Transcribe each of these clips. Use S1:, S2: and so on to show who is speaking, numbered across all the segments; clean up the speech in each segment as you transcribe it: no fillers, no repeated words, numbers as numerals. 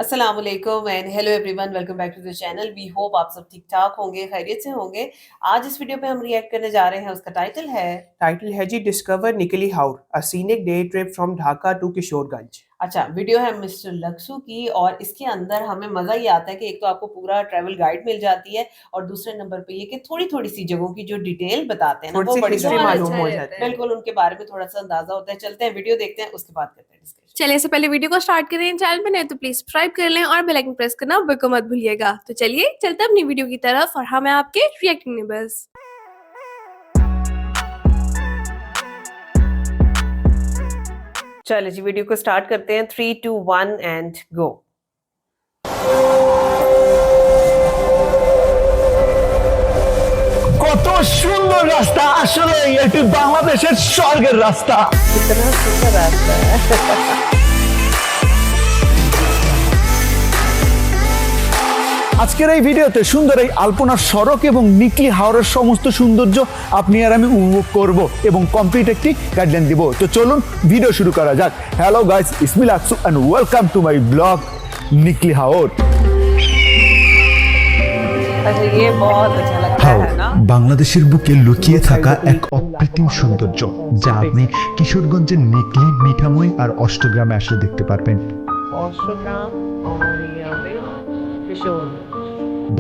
S1: अस्सलाम वालेकुम and hello everyone, welcome back to the channel. We hope आप सब ठीक ठाक होंगे, खैरियत से होंगे। आज इस वीडियो पे हम रिएक्ट करने जा रहे हैं, उसका
S2: टाइटल है जी discover Nikli Haor a scenic day trip from Dhaka to Kishoreganj.
S1: अच्छा, वीडियो है मिस्टर लक्सू की और इसके अंदर हमें मजा ही आता है कि एक तो आपको पूरा ट्रैवल गाइड मिल जाती है और दूसरे नंबर पे ये कि थोड़ी थोड़ी सी जगहों की जो डिटेल बताते हैं ना, वो बड़ी
S2: हिस्ट्री मालूम हो जाती है।
S1: बिल्कुल उनके बारे में थोड़ा सा अंदाजा होता है। चलते हैं, वीडियो देखते हैं, उसके बाद करते हैं डिस्कशन।
S3: चलिए, इससे पहले वीडियो को स्टार्ट करें। चैनल पे नए तो प्लीज सब्सक्राइब कर लें और बेल आइकन प्रेस करना बिल्कुल मत भूलिएगा। तो चलिए चलते हैं अपनी वीडियो की तरफ और हम हैं आपके रिएक्टिंग नेबर्स।
S1: चलिए जी, वीडियो को स्टार्ट करते हैं। 3 2 1 एंड गो।
S4: কত সুন্দর রাস্তা, আসলে এটি বাংলাদেশের স্বর্গের রাস্তা।
S1: कितना सुंदर रास्ता है।
S4: আজকের এই ভিডিওতে সুন্দর এই আলপনা সড়ক এবং নিকলি হাওরের সমস্ত সৌন্দর্য আপনি আর আমি উপভোগ করব এবং কমপ্লিট একটি গাইডলাইন দিব। তো চলুন ভিডিও শুরু করা যাক। হ্যালো গাইস, ইসমি লাকসু and welcome to my blog Nikli Haor.
S1: अच्छा, ये बहुत अच्छा लगता
S5: হাওর
S1: है ना।
S5: বাংলাদেশের বুকে লুকিয়ে থাকা এক অকৃত্রিম সৌন্দর্য, যা আপনি কিশোরগঞ্জের নিকলি, মিঠামই আর অষ্টগ্রামে আসলে দেখতে পারবেন।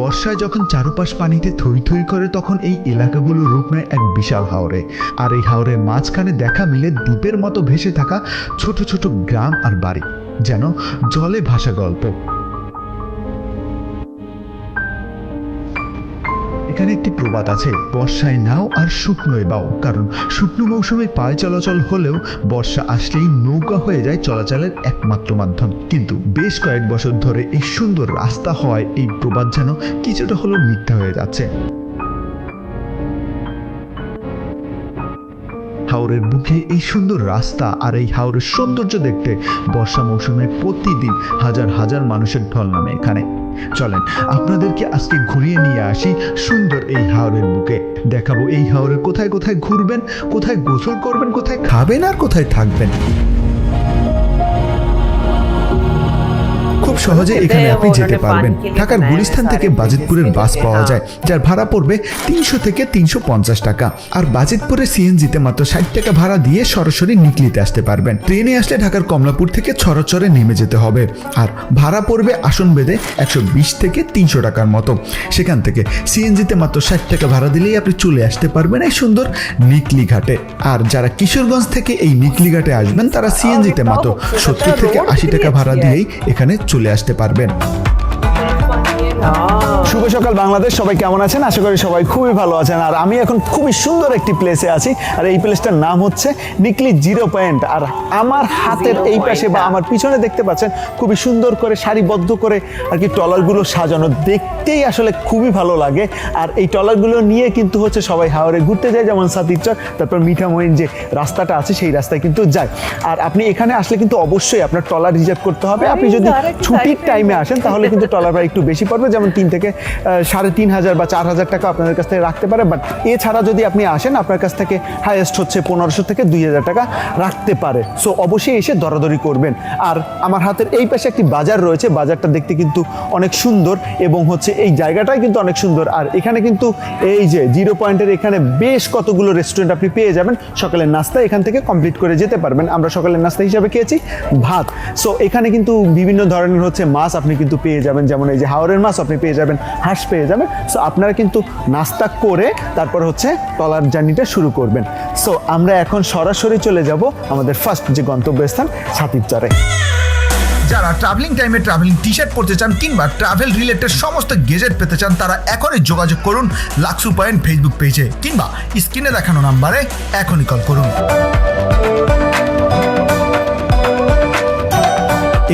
S5: বর্ষায় যখন চারপাশ পানিতে থই থই করে, তখন এই এলাকাগুলো রূপ নেয় এক বিশাল হাওরে। আর এই হাওরের মাঝখানে দেখা মিলে দ্বীপের মতো ভেসে থাকা ছোট ছোট গ্রাম আর বাড়ি, যেন জলে ভাসা গল্প। এখানে একটি প্রবাদ আছে, বর্ষায় নাও আর শুকনোয় বাও। কারণ শুকনো মৌসুমে পায়ে চলাচল হলেও বর্ষা আসলেই নৌকা হয়ে যায় চলাচলের একমাত্র মাধ্যম। কিন্তু বেশ কয়েক বছর ধরে এই সুন্দর রাস্তা হওয়ায় এই প্রবাদ যেন কিছুটা হলেও মিথ্যা হয়ে যাচ্ছে। হাওরের বুকে এই সুন্দর রাস্তা আর এই হাওরের সৌন্দর্য দেখতে বর্ষা মৌসুমে প্রতিদিন হাজার হাজার মানুষের ঢল নামে এখানে। চলেন আপনাদেরকে আজকে ঘুরিয়ে নিয়ে আসি সুন্দর এই হাওরের বুকে। দেখাবো এই হাওরে কোথায় কোথায় ঘুরবেন, কোথায় গোসল করবেন, কোথায় খাবেন আর কোথায় থাকবেন। খুব সহজে এখানে আপনি যেতে পারবেন। ঢাকার গুলিস্তান থেকে বাজিতপুরের বাস পাওয়া যায়, যার ভাড়া পড়বে 300 থেকে 350 টাকা। আর বাজিতপুরে সিএনজিতে মাত্র 60 টাকা ভাড়া দিয়ে সরাসরি নিকলিতে আসতে পারবেন। ট্রেনে আসলে ঢাকার কমলাপুর থেকে ছড়চরে নেমে যেতে হবে, আর ভাড়া পড়বে আসন বেঁধে 120 থেকে 300 টাকার মতো। সেখান থেকে সিএনজিতে মাত্র 60 টাকা ভাড়া দিলেই আপনি চলে আসতে পারবেন এই সুন্দর নিকলি ঘাটে। আর যারা কিশোরগঞ্জ থেকে এই নিকলি ঘাটে আসবেন, তারা সিএনজিতে মাত্র 70 থেকে 80 টাকা ভাড়া দিয়েই এখানে চলে আসতে পারবেন।
S4: শুভ সকাল বাংলাদেশ, সবাই কেমন আছেন? আশা করি সবাই খুবই ভালো আছেন। আর আমি এখন খুবই সুন্দর একটি প্লেসে আছি, আর এই প্লেসটার নাম হচ্ছে নিকলি জিরো পয়েন্ট। আর আমার হাতের এই পাশে বা আমার পিছনে দেখতে পাচ্ছেন খুবই সুন্দর করে সারিবদ্ধ করে আর কি ট্রলারগুলো সাজানো, দেখতেই আসলে খুবই ভালো লাগে। আর এই ট্রলারগুলো নিয়ে কিন্তু হচ্ছে সবাই হাওরে ঘুরতে যায়, যেমন সাতিরচর, তারপর মিঠামইন যে রাস্তাটা আছে সেই রাস্তায় কিন্তু যায়। আর আপনি এখানে আসলে কিন্তু অবশ্যই আপনার ট্রলার রিজার্ভ করতে হবে। আপনি যদি ছুটির টাইমে আসেন তাহলে কিন্তু ট্রলার ভাড়া একটু বেশি পড়বে, যেমন 3 থেকে 3,500 বা 4,000 টাকা আপনাদের কাছ থেকে রাখতে পারে। বাট এছাড়া যদি আপনি আসেন, আপনার কাছ থেকে হাইয়েস্ট হচ্ছে 1500 থেকে 2,000 টাকা রাখতে পারে। সো অবশ্যই এসে দরাদরি করবেন। আর আমার হাতের এই পাশে একটি বাজার রয়েছে, বাজারটা দেখতে কিন্তু অনেক সুন্দর এবং হচ্ছে এই জায়গাটাই কিন্তু অনেক সুন্দর। আর এখানে কিন্তু এই যে জিরো পয়েন্টের এখানে বেশ কতগুলো রেস্টুরেন্ট আপনি পেয়ে যাবেন। সকালের নাস্তা এখান থেকে কমপ্লিট করে যেতে পারবেন। আমরা সকালের নাস্তা হিসাবে খেয়েছি ভাত। সো এখানে কিন্তু বিভিন্ন ধরনের হচ্ছে মাছ আপনি কিন্তু পেয়ে যাবেন, যেমন এই যে হাওরের মাছ আপনি পেয়ে যাবেন, হাঁস পেয়ে যাবেন। সো আপনারা কিন্তু নাস্তা করে তারপর হচ্ছে ট্রলার জার্নিটা শুরু করবেন। সো আমরা এখন সরাসরি চলে যাব আমাদের ফার্স্ট যে গন্তব্যস্থান সাতিরচরে।
S6: যারা ট্রাভেলিং টাইমে ট্রাভেলিং টি শার্ট পরতে চান কিংবা ট্রাভেল রিলেটেড সমস্ত গেজেট পেতে চান, তারা এখনই যোগাযোগ করুন লাকসু পয়েন্ট ফেসবুক পেজে কিংবা স্ক্রিনে দেখানো নাম্বারে এখনই কল করুন।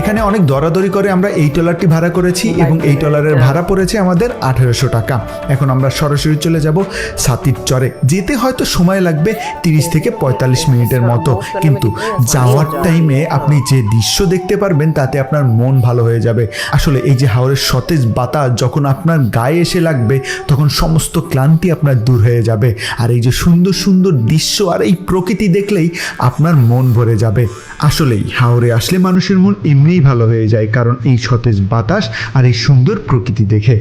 S5: এখানে অনেক দরাদরি করে আমরা এই ট্রলারটি ভাড়া করেছি এবং এই ট্রলারের ভাড়া পড়েছে আমাদের 1800 টাকা। এখন আমরা সরাসরি চলে যাব সাতিরচরে। যেতে হয়তো সময় লাগবে 30 থেকে 45 মিনিটের মতো, কিন্তু যাওয়ার টাইমে আপনি যে দৃশ্য দেখতে পারবেন তাতে আপনার মন ভালো হয়ে যাবে। আসলে এই যে হাওরের সতেজ বাতাস যখন আপনার গায়ে এসে লাগবে, তখন সমস্ত ক্লান্তি আপনার দূর হয়ে যাবে। আর এই যে সুন্দর সুন্দর দৃশ্য আর এই প্রকৃতি দেখলেই আপনার মন ভরে যাবে। আসলেই হাওরে আসলে মানুষের মন এমনি মনই ভালো হয়ে যায়, কারণ এই সতেজ বাতাস আর এই সুন্দর প্রকৃতি দেখে।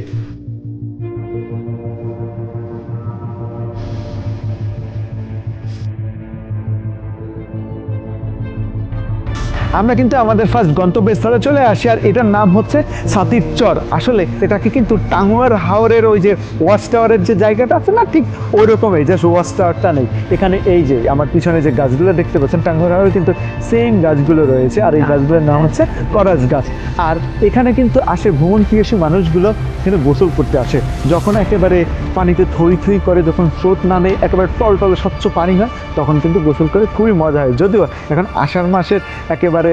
S4: আমরা কিন্তু আমাদের ফার্স্ট গন্তব্যস্থলে চলে আসি, আর এটার নাম হচ্ছে ছাতির চর। আসলে এটাকে কিন্তু টাঙ্গুয়ার হাওরের ওই যে ওয়াচ টাওয়ারের যে জায়গাটা আছে না, ঠিক ওই রকমই, জাস্ট ওয়াচ টাওয়ারটা নেই এখানে। এই যে আমার পিছনে যে গাছগুলো দেখতে পাচ্ছেন, টাঙ্গুয়ার হাওরে কিন্তু সেম গাছগুলো রয়েছে, আর এই গাছগুলোর নাম হচ্ছে করাস গাছ। আর এখানে কিন্তু আসে ভ্রমণ পিয়াসী মানুষগুলো কিন্তু গোসল করতে আসে। যখন একেবারে পানিতে থই থই করে, যখন স্রোত নামে, একেবারে টলটলে স্বচ্ছ পানি হয়, তখন কিন্তু গোসল করে খুবই মজা হয়। যদিও এখন আষাঢ় মাসের একেবারে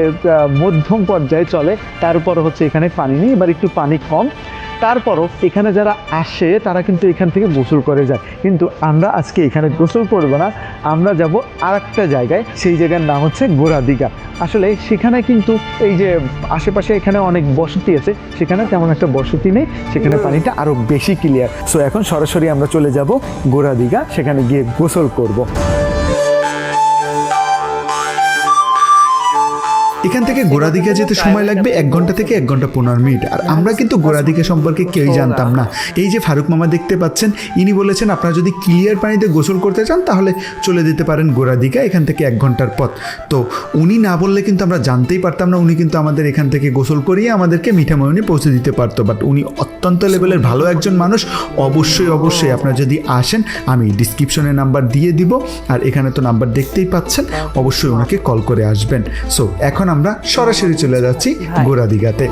S4: মধ্যম পর্যায়ে চলে, তারপর হচ্ছে এখানে পানি নেই, এবার একটু পানি কম। তারপরও এখানে যারা আসে তারা কিন্তু এখান থেকে গোসল করে যায়। কিন্তু আমরা আজকে এখানে গোসল করবো না, আমরা যাব আর একটা জায়গায়, সেই জায়গার নাম হচ্ছে গোড়াদিঘা। আসলে সেখানে কিন্তু এই যে আশেপাশে এখানে অনেক বসতি আছে, সেখানে তেমন একটা বসতি নেই, সেখানে পানিটা আরও বেশি ক্লিয়ার। সো এখন সরাসরি আমরা চলে যাব গোড়াদিঘা, সেখানে গিয়ে গোসল করব।
S5: এখান থেকে গোড়াদিঘা যেতে সময় লাগবে 1 ঘন্টা থেকে 1 ঘন্টা 15 মিনিট। আর আমরা কিন্তু গোড়াদিঘা সম্পর্কে কেউই জানতাম না। এই যে ফারুক মামা দেখতে পাচ্ছেন, ইনি বলেছেন আপনারা যদি ক্লিয়ার পানিতে গোসল করতে চান তাহলে চলে যেতে পারেন গোড়াদিঘা, এখান থেকে 1 ঘন্টার পথ। তো উনি না বললে কিন্তু আমরা জানতেই পারতাম না। উনি কিন্তু আমাদের এখান থেকে গোসল করিয়ে আমাদেরকে মিঠামইনে পৌঁছে দিতে পারতো, বাট উনি অত্যন্ত লেভেলের ভালো একজন মানুষ। অবশ্যই আপনারা যদি আসেন, আমি ডিসক্রিপশনে নাম্বার দিয়ে দিব, আর এখানে তো নাম্বার দেখতেই পাচ্ছেন, অবশ্যই ওনাকে কল করে আসবেন। সো এখন আমরা সরাসরি চলে যাচ্ছি গোড়াদিঘাতে।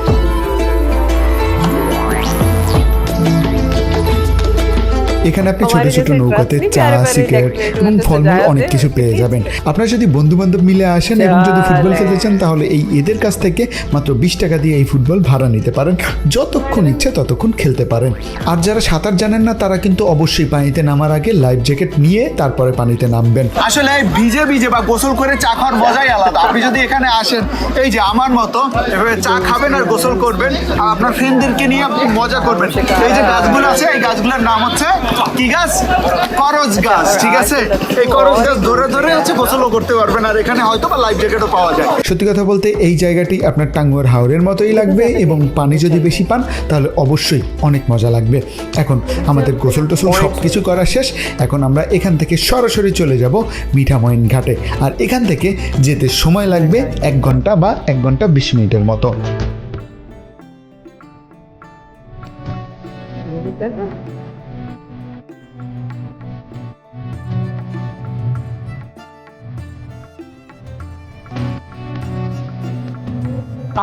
S5: এখানে আপনি ছোট ছোট নৌকাতে চা, সিগারেট এবং ফলমূল অনেক কিছু পেয়ে যাবেন। আপনারা যদি বন্ধু বান্ধব মিলে আসেন এবং যদি ফুটবল খেলতে চান, তাহলে এই এদের কাছ থেকে মাত্র 20 টাকা দিয়ে এই ফুটবল ভাড়া নিতে পারেন, যতক্ষণ ইচ্ছে ততক্ষণ খেলতে পারেন। আর যারা সাঁতার জানেন না, তারা কিন্তু অবশ্যই পানিতে নামার আগে লাইফ জ্যাকেট নিয়ে তারপরে পানিতে নামবেন।
S6: আসলে ভিজে ভিজে বা গোসল করে চা খাওয়ার মজাই আলাদা। আপনি যদি এখানে আসেন, এই যে আমার মতো এভাবে চা খাবেন আর গোসল করবেন, আর আপনার ফ্রেন্ডদেরকে নিয়ে আপনি মজা করবেন। এই যে গাছগুলো আছে, এই গাছগুলোর নাম হচ্ছে কি গাছ? করজ গাছ। ঠিক আছে, এই করজ গাছ ধরে ধরে হচ্ছে গোসলও করতে পারবেন, আর এখানে হয়তো বা লাইফ জ্যাকেটও পাওয়া যায়।
S5: সত্যি কথা বলতে এই জায়গাটি আপনার টাঙ্গুয়ার হাওরের মতোই লাগবে, এবং পানি যদি বেশি পান তাহলে অবশ্যই অনেক মজা লাগবে। এখন আমাদের গোসল টোসল সব কিছু করা শেষ। এখন আমরা এখান থেকে সরাসরি চলে যাব মিঠামইন ঘাটে, আর এখান থেকে যেতে সময় লাগবে 1 ঘন্টা বা 1 ঘন্টা 20 মিনিটের মতো।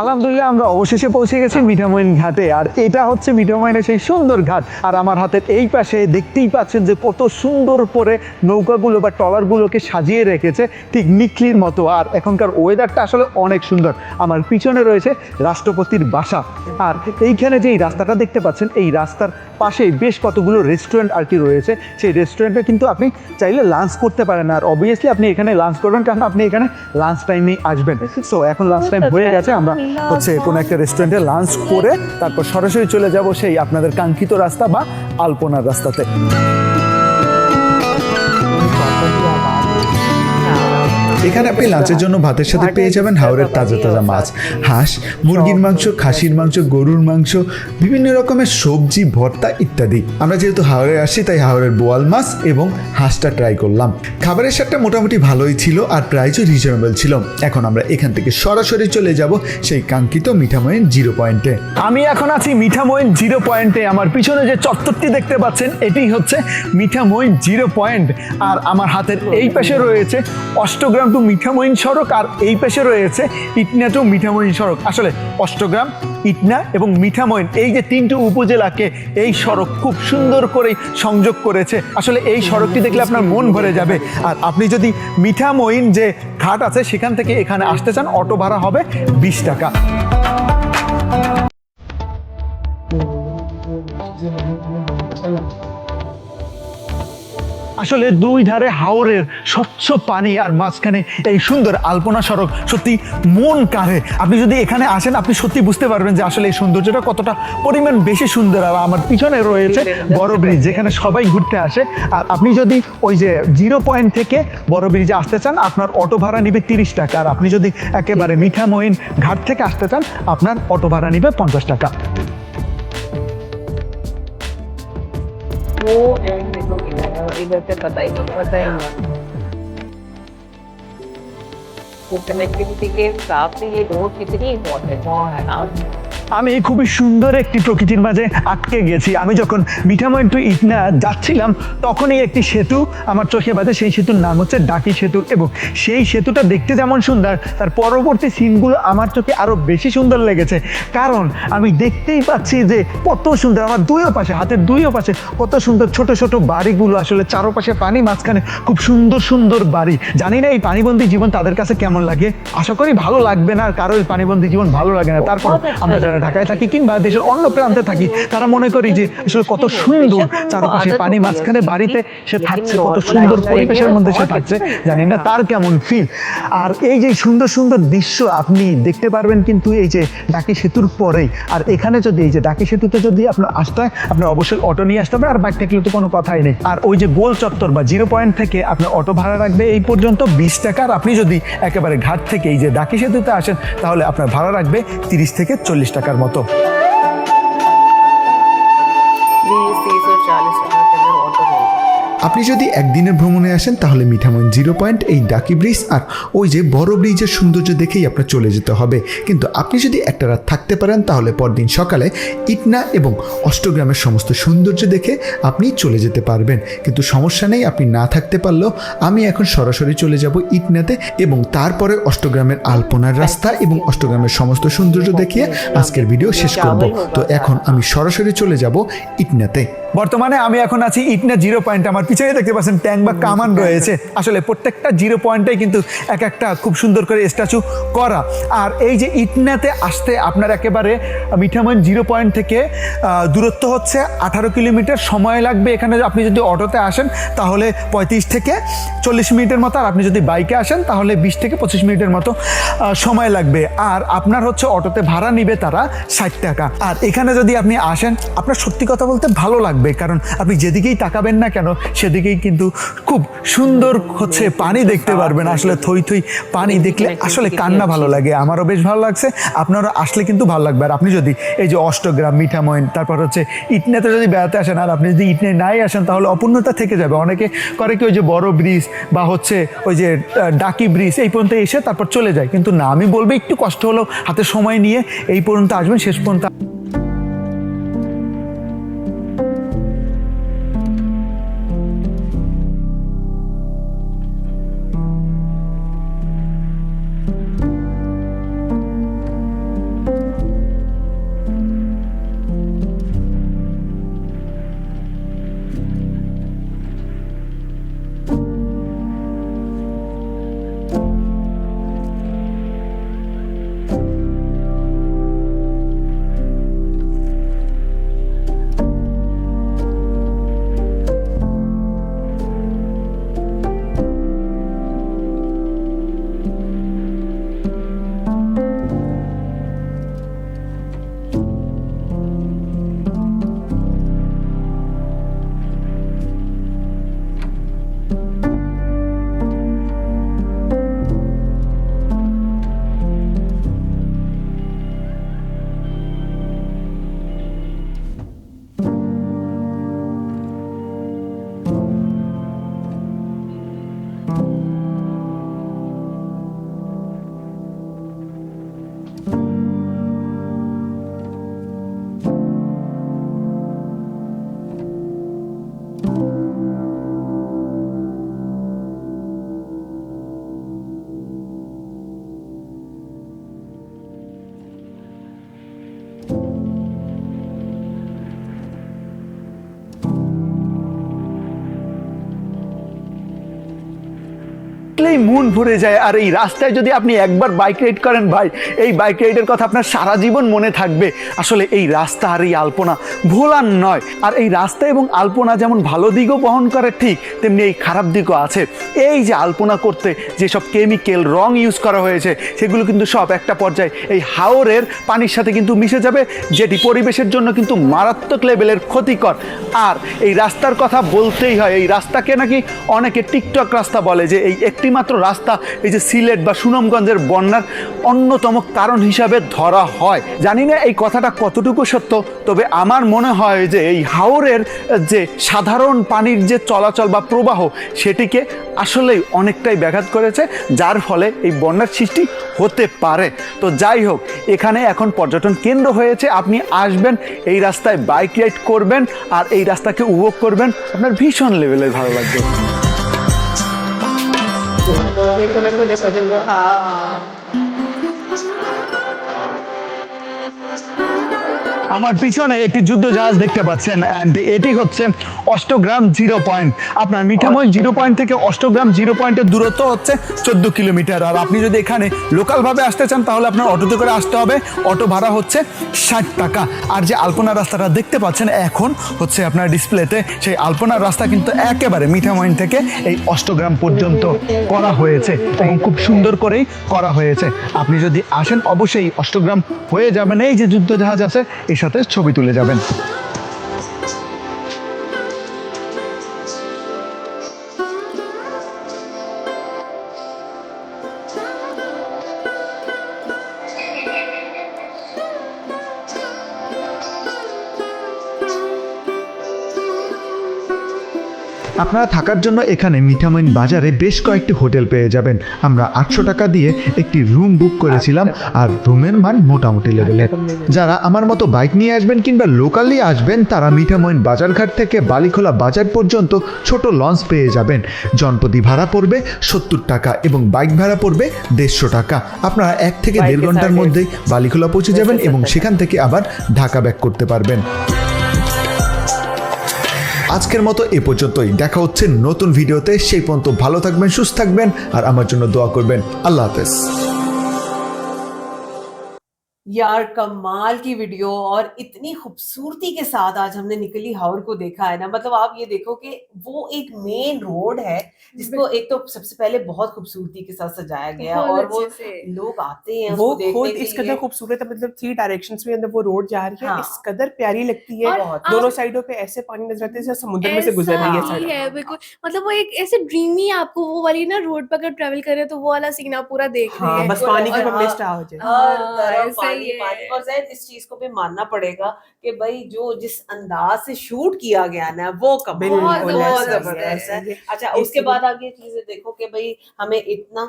S4: আলহামদুলিল্লাহ আমরা অবশেষে পৌঁছে গেছি মিঠামইন ঘাটে, আর এটা হচ্ছে মিঠামইনের সেই সুন্দর ঘাট। আর আমার হাতের এই পাশে দেখতেই পাচ্ছেন যে কত সুন্দর করে নৌকাগুলো বা ট্রলারগুলোকে সাজিয়ে রেখেছে, ঠিক নিকলির মতো। আর এখনকার ওয়েদারটা আসলে অনেক সুন্দর। আমার পিছনে রয়েছে রাষ্ট্রপতির বাসা, আর এইখানে যে এই রাস্তাটা দেখতে পাচ্ছেন, এই রাস্তার পাশেই বেশ কতগুলো রেস্টুরেন্ট আর কি রয়েছে। সেই রেস্টুরেন্টে কিন্তু আপনি চাইলে লাঞ্চ করতে পারেন, আর অবভিয়াসলি আপনি এখানে লাঞ্চ করবেন, কারণ আপনি এখানে লাঞ্চ টাইমেই আসবেন। সো এখন লাঞ্চ টাইম হয়ে গেছে, আমরা হচ্ছে কোনো একটা রেস্টুরেন্টে লাঞ্চ করে তারপর সরাসরি চলে যাব সেই আপনাদের কাঙ্ক্ষিত রাস্তা বা আলপনার রাস্তাতে।
S5: এখানে আপনি লাঞ্চের জন্য ভাতের সাথে পেয়ে যাবেন হাওরের তাজা তাজা মাছ, হাঁস, মুরগির মাংস, খাসির মাংস, গরুর মাংস, বিভিন্ন রকমের সবজি, ভর্তা ইত্যাদি। আমরা যেহেতু হাওরে আসি, তাই হাওরের বোয়াল মাছ এবং হাঁসটা ট্রাই করলাম। খাবারের স্বাদটা মোটামুটি ভালোই ছিল, আর প্রাইসও রিজনেবল ছিল। এখন আমরা এখান থেকে সরাসরি চলে যাব সেই কাঙ্ক্ষিত মিঠামইন 0 পয়েন্টে।
S4: আমি এখন আছি মিঠামইন 0 পয়েন্টে। আমার পিছনে যে চত্বরটি দেখতে পাচ্ছেন, এটি হচ্ছে মিঠামইন 0 পয়েন্ট। আর আমার হাতের এই পাশে রয়েছে অষ্টগ্রাম টু মিঠামইন সড়ক, আর এই পাশে রয়েছে ইটনা টু মিঠামইন সড়ক। আসলে অষ্টগ্রাম, ইটনা এবং মিঠামইন, এই যে 3টি উপজেলাকে এই সড়ক খুব সুন্দর করে সংযোগ করেছে। আসলে এই সড়কটি দেখলে আপনার মন ভরে যাবে। আর আপনি যদি মিঠামইন যে ঘাট আছে সেখান থেকে এখানে আসতে চান, অটো ভাড়া হবে 20 টাকা। আসলে দুই ধারে হাওরের স্বচ্ছ পানি আর মাঝখানে এই সুন্দর আলপনা সড়ক সত্যি মন কাড়ে। আপনি যদি এখানে আসেন আপনি সত্যি বুঝতে পারবেন যে আসলে এই সৌন্দর্যটা কতটা পরিমাণ বেশি সুন্দর। আর আমার পিছনে রয়েছে বড় ব্রিজ, যেখানে সবাই ঘুরতে আসে। আর আপনি যদি ওই যে 0 পয়েন্ট থেকে বড় ব্রিজে আসতে চান আপনার অটো ভাড়া নিবে 30 টাকা। আর আপনি যদি একেবারে মিঠামইন ঘাট থেকে আসতে চান আপনার অটো ভাড়া নিবে 50 টাকা।
S1: वो एंड देखो इधर से पता ही नहीं वो कनेक्टिविटी के हिसाब से ये रोड कितनी इम्पोर्टेंट है ना।
S4: আমি খুবই সুন্দর একটি প্রকৃতির মাঝে আটকে গেছি। আমি যখন মিঠামইন টু ইটনা যাচ্ছিলাম তখনই একটি সেতু আমার চোখে বাজে। সেই সেতুর নাম হচ্ছে ডাকি সেতু এবং সেই সেতুটা দেখতে যেমন সুন্দর তার পরবর্তী সিনগুলো আমার চোখে আরও বেশি সুন্দর লেগেছে। কারণ আমি দেখতেই পাচ্ছি যে কত সুন্দর আমার দুইও পাশে, হাতের দুইও পাশে কত সুন্দর ছোট ছোট বাড়িগুলো, আসলে চারপাশে পানি, মাঝখানে খুব সুন্দর সুন্দর বাড়ি। জানি না এই পানিবন্দী জীবন তাদের কাছে কেমন লাগে, আশা করি ভালো লাগবে না, কারো এই পানিবন্দী জীবন ভালো লাগে না। তারপর আমরা যারা ঢাকায় থাকি কিংবা দেশের অন্য প্রান্তে থাকি তারা মনে করি যে আসলে কত সুন্দর চারপাশে পানি, মাঝখানে বাড়িতে সে থাকছে, কত সুন্দর পরিবেশের মধ্যে সে থাকছে, জানি না তার কেমন ফিল। আর এই যে সুন্দর সুন্দর দৃশ্য আপনি দেখতে পারবেন কিন্তু এই যে ডাকি সেতুর পরেই। আর এখানে যদি এই যে ডাকি সেতুতে যদি আপনার আসতে হয় আপনার অবশ্যই অটো নিয়ে আসতে হবে, আর বাইক থাকলে তো কোনো কথাই নেই। আর ওই যে গোল চত্বর বা 0 পয়েন্ট থেকে আপনার অটো ভাড়া রাখবে এই পর্যন্ত 20 টাকা। আর আপনি যদি একেবারে ঘাট থেকে এই যে ডাকি সেতুতে আসেন তাহলে আপনার ভাড়া রাখবে 30 থেকে 40 টাকার মতো।
S1: 30-40 টাকা के अंदर ऑटो मिल जाए।
S5: আপনি যদি একদিনের ভ্রমণে আসেন তাহলে মিঠামইন 0 পয়েন্ট, এই ডাকি ব্রিজ আর ওই যে বড় ব্রিজের সৌন্দর্য দেখেই আপনার চলে যেতে হবে। কিন্তু আপনি যদি একটা রাত থাকতে পারেন তাহলে পরদিন সকালে ইটনা এবং অষ্টগ্রামের সমস্ত সৌন্দর্য দেখে আপনি চলে যেতে পারবেন। কিন্তু সমস্যা নেই, আপনি না থাকতে পারলেও আমি এখন সরাসরি চলে যাব ইটনাতে এবং তারপরে অষ্টগ্রামের আলপনার রাস্তা এবং অষ্টগ্রামের সমস্ত সৌন্দর্য দেখিয়ে আজকের ভিডিও শেষ করব। তো এখন আমি সরাসরি চলে যাব ইটনাতে।
S4: বর্তমানে আমি এখন আছি ইটনা 0 পয়েন্ট। আমার পিছনে দেখতে পাচ্ছেন ট্যাঙ্ক বা কামান রয়েছে। আসলে প্রত্যেকটা 0 পয়েন্টে কিন্তু এক একটা খুব সুন্দর করে স্ট্যাচু করা। আর এই যে ইটনাতে আসতে আপনার একেবারে মিঠামইন 0 পয়েন্ট থেকে দূরত্ব হচ্ছে 18 কিলোমিটার, সময় লাগবে এখানে। আপনি যদি অটোতে আসেন তাহলে 35 থেকে 40 মিনিটের মতো, আর আপনি যদি বাইকে আসেন তাহলে 20 থেকে 25 মিনিটের মতো সময় লাগবে। আর আপনার হচ্ছে অটোতে ভাড়া নিবে তারা 60 টাকা। আর এখানে যদি আপনি আসেন আপনার সত্যি কথা বলতে ভালো লাগবে, কারণ আপনি যেদিকেই তাকাবেন না কেন সেদিকেই কিন্তু খুব সুন্দর হচ্ছে পানি দেখতে পারবেন। আসলে থই থই পানি দেখলে আসলে কান্না ভালো লাগে, আমারও বেশ ভালো লাগছে, আপনারা আসলে কিন্তু ভালো লাগবে। আর আপনি যদি এই যে অষ্টগ্রাম, মিঠামইন, তারপর হচ্ছে ইটনাতে যদি বেড়াতে আসেন আর আপনি যদি ইটনে নাই আসেন তাহলে অপূর্ণতা থেকে যাবে। অনেকে করে কি ওই যে বড় ব্রিজ বা হচ্ছে ওই যে ডাকি ব্রিজ এই পর্যন্ত এসে তারপর চলে যায়, কিন্তু না, আমি বলবো একটু কষ্ট হলেও হাতে সময় নিয়ে এই পর্যন্ত আসবেন, শেষ পর্যন্ত। দেখলেই মন ভরে যায়। আর এই রাস্তায় যদি আপনি একবার বাইক রাইড করেন ভাই, এই বাইক রাইডের কথা আপনার সারা জীবন মনে থাকবে। আসলে এই রাস্তা আর এই আলপনা ভোলার নয়। আর এই রাস্তা এবং আলপনা যেমন ভালো দিকও বহন করে, ঠিক তেমনি এই খারাপ দিকও আছে। এই যে আলপনা করতে যেসব কেমিক্যাল রং ইউজ করা হয়েছে, সেগুলো কিন্তু সব একটা পর্যায়ে এই হাওরের পানির সাথে কিন্তু মিশে যাবে, যেটি পরিবেশের জন্য কিন্তু মারাত্মক লেভেলের ক্ষতিকর। আর এই রাস্তার কথা বলতেই হয়, এই রাস্তাকে নাকি অনেকে টিকটক রাস্তা বলে, যে এই একটি মাত্র রাস্তা এই যে সিলেট বা সুনামগঞ্জের বন্যার অন্যতম কারণ হিসাবে ধরা হয়। জানি না এই কথাটা কতটুকু সত্য, তবে আমার মনে হয় যে এই হাওরের যে সাধারণ পানির যে চলাচল বা প্রবাহ, সেটিকে আসলেই অনেকটাই ব্যাঘাত করেছে, যার ফলে এই বন্যার সৃষ্টি হতে পারে। তো যাই হোক, এখানে এখন পর্যটন কেন্দ্র হয়েছে, আপনি আসবেন, এই রাস্তায় বাইক রাইড করবেন আর এই রাস্তাকে উপভোগ করবেন, আপনার ভীষণ লেভেলের ভালো লাগবে। আমার পিছনে একটি যুদ্ধ জাহাজ দেখতে পাচ্ছেন, and এটি হচ্ছে অষ্টগ্রাম জিরো পয়েন্ট। আপনার মিঠামই জিরো পয়েন্ট থেকে অষ্টগ্রাম জিরো পয়েন্টের দূরত্ব হচ্ছে 14 কিলোমিটার। আর আপনি যদি এখানে লোকালভাবে আসতে চান তাহলে আপনার অটোতে করে আসতে হবে, অটো ভাড়া হচ্ছে 60 টাকা। আর যে আলপনা রাস্তাটা দেখতে পাচ্ছেন এখন হচ্ছে আপনার ডিসপ্লেতে, সেই আলপনার রাস্তা কিন্তু একেবারে মিঠামইন থেকে এই অষ্টগ্রাম পর্যন্ত করা হয়েছে এবং খুব সুন্দর করেই করা হয়েছে। আপনি যদি আসেন অবশ্যই অষ্টগ্রাম হয়ে যাবেন, এই যে যুদ্ধ জাহাজ আছে এর সাথে ছবি তুলে যাবেন। আপনারা থাকার জন্য এখানে মিঠামইন বাজারে বেশ কয়েকটি হোটেল পেয়ে যাবেন। আমরা 800 টাকা দিয়ে একটি রুম বুক করেছিলাম, আর রুমের মান মোটামুটি লেভেলের। যারা আমার মতো বাইক নিয়ে আসবেন কিংবা লোকালি আসবেন, তারা মিঠামইন বাজারঘাট থেকে বালিখোলা বাজার পর্যন্ত ছোট লঞ্চ পেয়ে যাবেন। জনপ্রতি ভাড়া পড়বে 70 টাকা এবং বাইক ভাড়া পড়বে 150 টাকা। আপনারা 1 থেকে 1.5 ঘন্টার মধ্যেই বালিখোলা পৌঁছে যাবেন এবং সেখান থেকে আবার ঢাকা ব্যাক করতে পারবেন। আজকের মতো এ পর্যন্তই, দেখা হচ্ছে নতুন ভিডিওতে। সেই পর্যন্ত ভালো থাকবেন, সুস্থ থাকবেন আর আমার জন্য দোয়া করবেন। আল্লাহ হাফেজ।
S1: यार कमाल की वीडियो और इतनी खूबसूरती के साथ आज हमने निकली हाउर को देखा है ना। मतलब आप ये देखो कि वो एक मेन रोड है जिसको एक तो सबसे पहले बहुत खूबसूरती के साथ सजाया गया है और वो लोग आते हैं
S2: वो
S1: उसको देखने
S2: खुद
S1: के
S2: इस
S1: लिए।
S2: कदर खूबसूरत है, मतलब 3 डायरेक्शंस में अंदर वो रोड जा रही है,
S1: हाँ।
S2: इस कदर प्यारी लगती है।
S1: बहुत
S2: दोनों साइडों पे ऐसे पानी नजर आते हैं जैसे समुद्र में से गुजर रही है
S3: ऐसा
S2: सड़क।
S3: ही है बिल्कुल। मतलब वो एक ऐसे ड्रीमी आपको वो वाली ना रोड पर अगर ट्रैवल करे तो वो वाला सीन आप पूरा देख रहे
S2: हाँ,
S3: हैं।
S2: बस पानी के
S1: और
S2: ऊपर मिस्ट आ हो जाए।
S1: हर
S3: हाँ,
S1: तरफ
S3: ऐसा ही
S1: पानी
S3: है।
S1: पानी। और शायद इस चीज को भी मानना पड़ेगा कि भाई जो जिस अंदाज से शूट किया गया ना वो
S2: बिल्कुल
S1: बहुत
S3: ऐसा ही
S1: जबरदस्त
S2: है।
S1: है। अच्छा,
S2: ये
S1: उसके
S2: सीन-
S1: बाद आगे चीजें देखो कि भाई हमें इतना,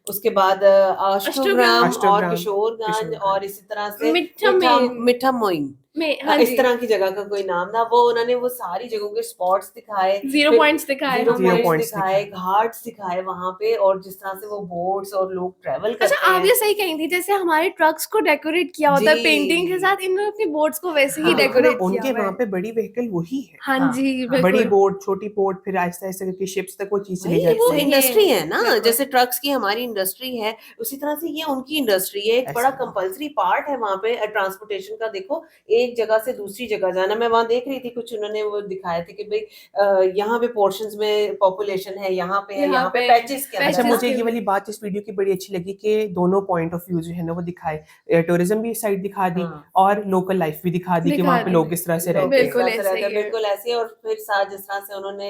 S1: उसके बाद अष्टग्राम और
S2: अष्टग्राम,
S1: किशोरगंज
S2: किशोरगंज।
S1: और इसी तरह से
S3: मिठामइन।
S1: मिठामइन
S3: में हाँ
S1: इस
S3: जी,
S1: तरह की जगह का कोई नाम था। वो उन्होंने वो सारी जगहों के स्पॉट्स दिखाए,
S3: 0
S1: फिर
S3: पॉइंट्स दिखाए
S1: जीरो
S3: हमें।
S2: points
S1: पॉइंट्स दिखाए,
S2: दिखाए।
S1: घाट्स दिखाए वहां पे, और जिस तरह से वो बोट्स और लोग ट्रेवल
S3: अच्छा,
S1: करते
S3: आप
S1: हैं।
S3: ये सही कही थी, जैसे हमारे ट्रक्स को डेकोरेट किया होता है
S1: जी।
S3: पेंटिंग के साथ, इन्होंने अपनी बोट्स को वैसे ही
S1: हाँ,
S3: डेकोरेट किया
S2: उनके
S3: हुआ
S2: वहाँ
S3: है।
S2: पे बड़ी व्हीकल वही है।
S3: हाँ
S1: हाँ,
S3: जी,
S2: बड़ी
S3: बिल्कुल।
S2: बोट, छोटी बोट, फिर आहिस्ता आहिस्ता करके शिप्स तक वो चीज चली
S1: वही
S2: जाती
S1: वो
S2: है।
S1: इंडस्ट्री है ना,
S3: बिल्कुल।
S1: जैसे ट्रक्स की हमारी इंडस्ट्री है, उसी तरह से ये उनकी इंडस्ट्री है। एक
S2: ऐसा
S1: बड़ा
S2: है।
S1: कंपलसरी पार्ट है वहाँ पे ट्रांसपोर्टेशन का। देखो, एक जगह से दूसरी जगह जाना, मैं वहाँ देख रही थी, कुछ उन्होंने वो दिखाए थे कि भाई यहाँ पे पोर्शंस में पॉपुलेशन है, यहाँ पे है, यहाँ पे पैचेस के
S3: patches
S2: अच्छा,
S1: अंदर।
S2: मुझे
S3: के
S2: ये वाली बात इस वीडियो की बड़ी अच्छी लगी कि दोनों पॉइंट ऑफ व्यू जो है ना वो दिखाए। टूरिज्म भी साइड दिखा दी
S1: हाँ।
S2: और लोकल लाइफ भी दिखा दी कि
S3: दिखा
S2: वहाँ पे
S3: दी।
S2: लोग किस तरह से रहते
S3: बिल्कुल
S2: हैं।
S1: ऐसे
S3: ऐसा ही
S1: रहता है,
S3: है।
S1: बिल्कुल ऐसे। और फिर साथ जिस तरह से उन्होंने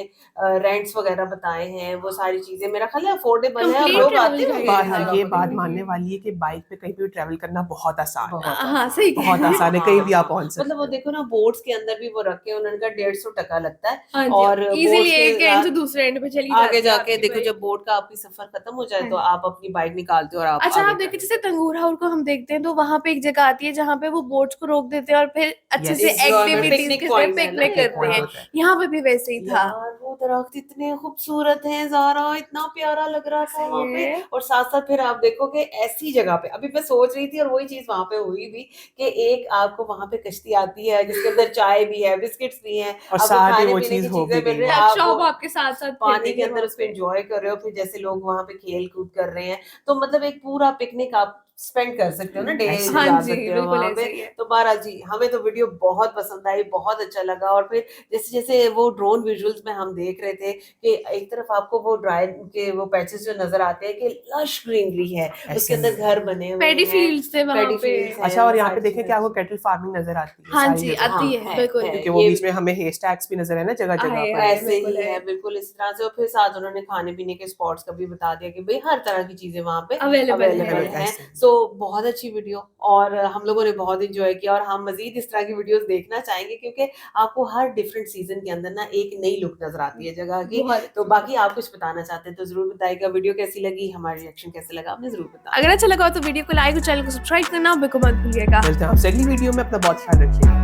S1: रेंट्स वगैरह बताए हैं, वो सारी चीजें मेरा ख्याल है अफोर्डेबल है और
S3: Complete
S1: लोग
S3: travel
S1: आते
S3: guide
S1: हैं।
S3: है।
S2: बहरहाल ये बात मानने वाली है कि बाइक पे कहीं भी ट्रैवल करना बहुत आसान है।
S1: बहुत
S3: हाँ, सही कह
S2: बहुत
S3: रहे हैं।
S2: आसान है, कहीं भी आप पहुंच सकते
S1: मतलब वो
S2: हैं।
S1: देखो ना, बोट्स के अंदर भी वो रखे हैं, उन्होंने कहा 150 टका लगता है।
S3: हाँ जी,
S1: और
S3: इजीली
S1: बोट्स के
S3: एक एंड से दूसरे एंड पे चली जाती
S1: आगे
S3: है
S1: जाके
S3: आपकी
S1: देखो,
S3: बाइक।
S1: जब बोट का आपकी सफर खत्म हो जाए तो
S3: हाँ।
S1: आप अपनी बाइक निकालते हो और आप
S3: अच्छा,
S1: आगे
S3: आप देखिए
S1: चलते
S3: जैसे तंगूर हाउर को हम देखते हैं तो वहां पे एक जगह आती है जहाँ पे वो बोट्स को रोक देते हैं और फिर अच्छे
S2: Yes.
S3: से
S1: इस जो हमें
S3: एक्टिविटीज
S1: picnic
S3: के
S1: point
S3: साथ
S1: है ना,
S3: पिकनिक
S1: ये
S3: करते
S2: point
S3: हैं।
S2: होता है।
S3: यहाँ पे भी वैसे ही था।
S1: यार वो दरख्त इतने खूबसूरत हैं ज़ारा, इतना प्यारा लग रहा था वहाँ पे।
S3: है।
S1: और साथ साथ फिर आप देखो कि ऐसी जगह पे, अभी मैं सोच रही थी और वही चीज वहां पे हुई भी, कि एक आपको वहां पे कश्ती आती है जिसके अंदर चाय भी है, बिस्किट्स भी हैं,
S2: और
S1: आपको
S2: साथ ही
S1: खाने
S2: वो
S1: पीने की
S2: चीज हो
S1: चीजें
S2: भी
S1: मिल
S2: गई
S1: रही
S2: है।
S1: हैं,
S3: शॉप
S1: आप
S3: आपके साथ साथ
S1: पानी के अंदर उसको एंजॉय कर रहे हो, फिर जैसे लोग वहां पे खेल कूद कर रहे हैं, तो मतलब एक पूरा पिकनिक आप स्पेंड कर सकते हो ना, डे
S2: ऐसे-
S1: जा
S3: हाँ जी,
S1: सकते हो
S3: बिल्कुल
S1: वहां
S3: ऐसे
S1: पे।
S3: ही है।
S1: तो बहरहाल जी, हमें तो वीडियो बहुत पसंद आई, बहुत अच्छा लगा। और फिर जैसे जैसे वो ड्रोन विजुअल्स में हम देख रहे थे कि एक तरफ आपको वो ड्राई के वो पैचेस जो नजर आते हैं कि लश ग्रीनरी है, उसके
S2: ऐसे
S1: अंदर
S2: ही।
S1: घर बने हुए
S3: पैडी
S1: हैं,
S3: फील्ड्स थे वहाँ
S1: पैडी
S3: पे।
S1: फील्ड्स हैं,
S2: अच्छा, और यहाँ पे
S1: सारी
S2: देखें कि
S1: चीजें
S2: आपको
S1: अच्छी।
S2: कैटल फार्मिंग नजर आती है
S3: हाँ
S2: सारी
S3: जी,
S2: जगह,
S3: आती
S1: हाँ,
S3: है, बिल्कुल।
S2: क्योंकि वो
S1: ये
S2: बीच में हमें हेयर स्टैक्स भी नजर है ना जगह जगह
S3: है,
S2: पर।
S1: ऐसे
S3: बिल्कुल
S1: ही
S3: है।
S1: है, बिल्कुल इस तरह से। और फिर साथ उन्होंने खाने पीने के स्पॉट्स का भी बता दिया कि भाई हर तरह की चीजें वहां पे
S3: अवेलेबल
S1: अवेलेबल
S3: है।
S1: हैं।
S2: ऐसे ही।
S1: सो बहुत अच्छी वीडियो, और हम लोगों ने बहुत इंजॉय किया, और हम मजीद इस तरह की वीडियोस देखना चाहेंगे क्योंकि आपको हर डिफरेंट सीजन के अंदर ना एक नई लुक नजर आती है जगह की।
S3: बहुत।
S1: तो बाकी आप कुछ बताना चाहते हैं तो जरूर बताइएगा, वीडियो कैसी लगी, हमारा रिएक्शन कैसे लगा, आपने जरूर बताया।
S3: अगर अच्छा लगा हो तो वीडियो को लाइक और चैनल को सब्सक्राइब करना बिल्कुल मत भूलिएगा।
S2: मिलते हैं आपसे अगली वीडियो में, अपना बहुत ख्याल रखिए।